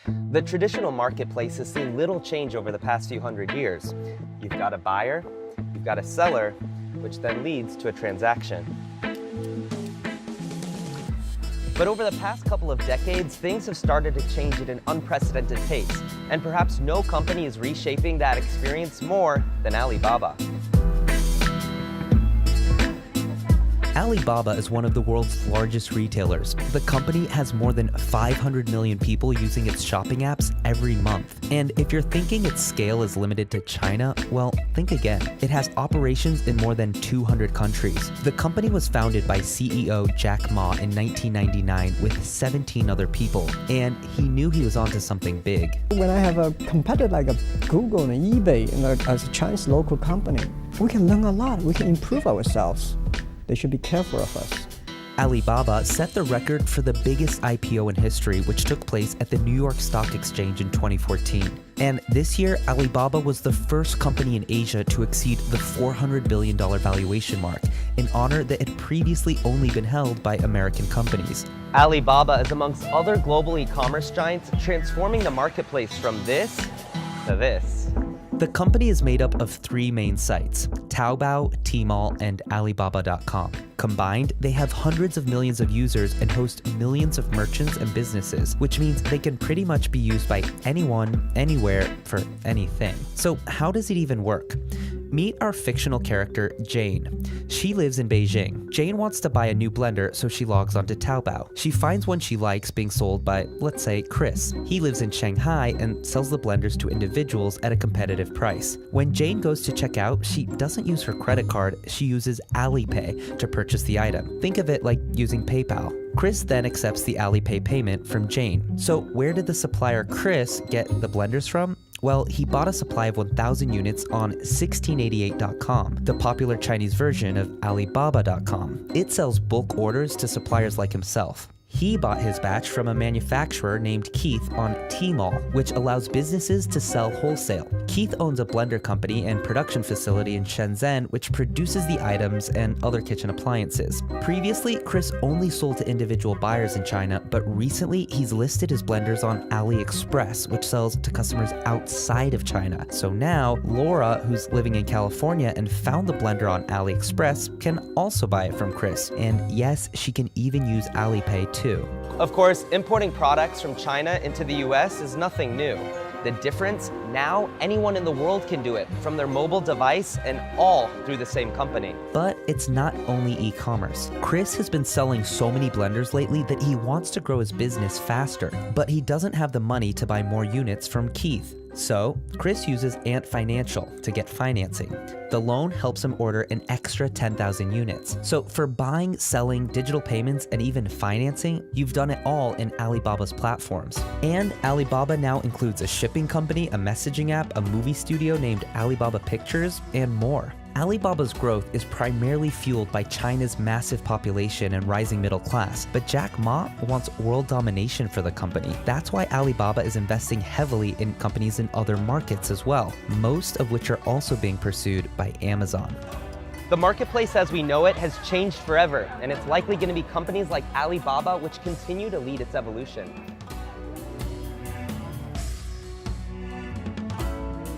The traditional marketplace has seen little change over the past few hundred years. You've got a buyer, you've got a seller, which then leads to a transaction. But over the past couple of decades, things have started to change at an unprecedented pace, and perhaps no company is reshaping that experience more than Alibaba. Alibaba is one of the world's largest retailers. The company has more than 500 million people using its shopping apps every month. And if you're thinking its scale is limited to China, well, think again. It has operations in more than 200 countries. The company was founded by CEO Jack Ma in 1999 with 17 other people, and he knew he was onto something big. When I have a competitor like a Google and eBay as a Chinese local company, we can learn a lot. We can improve ourselves. They should be careful of us. Alibaba set the record for the biggest IPO in history, which took place at the New York Stock Exchange in 2014. And this year, Alibaba was the first company in Asia to exceed the $400 billion valuation mark, an honor that had previously only been held by American companies. Alibaba is amongst other global e-commerce giants transforming the marketplace from this to this. The company is made up of three main sites: Taobao, Tmall, and Alibaba.com. Combined, they have hundreds of millions of users and host millions of merchants and businesses, which means they can pretty much be used by anyone, anywhere, for anything. So how does it even work? Meet our fictional character, Jane. She lives in Beijing. Jane wants to buy a new blender, so she logs onto Taobao. She finds one she likes being sold by, let's say, Chris. He lives in Shanghai and sells the blenders to individuals at a competitive price. When Jane goes to check out, she doesn't use her credit card, she uses Alipay to purchase the item. Think of it like using PayPal. Chris then accepts the Alipay payment from Jane. So where did the supplier Chris get the blenders from? Well, he bought a supply of 1,000 units on 1688.com, the popular Chinese version of Alibaba.com. It sells bulk orders to suppliers like himself. He bought his batch from a manufacturer named Keith on Tmall, which allows businesses to sell wholesale. Keith owns a blender company and production facility in Shenzhen, which produces the items and other kitchen appliances. Previously, Chris only sold to individual buyers in China, but recently he's listed his blenders on AliExpress, which sells to customers outside of China. So now, Laura, who's living in California and found the blender on AliExpress, can also buy it from Chris. And yes, she can even use Alipay too. Of course, importing products from China into the US is nothing new. The difference, now anyone in the world can do it from their mobile device and all through the same company. But it's not only e-commerce. Chris has been selling so many blenders lately that he wants to grow his business faster, but he doesn't have the money to buy more units from Keith. So, Chris uses Ant Financial to get financing. The loan helps him order an extra 10,000 units. So for buying, selling, digital payments, and even financing, you've done it all in Alibaba's platforms. And Alibaba now includes a shipping company, a messaging app, a movie studio named Alibaba Pictures, and more. Alibaba's growth is primarily fueled by China's massive population and rising middle class, but Jack Ma wants world domination for the company. That's why Alibaba is investing heavily in companies in other markets as well, most of which are also being pursued by Amazon. The marketplace as we know it has changed forever, and it's likely going to be companies like Alibaba which continue to lead its evolution.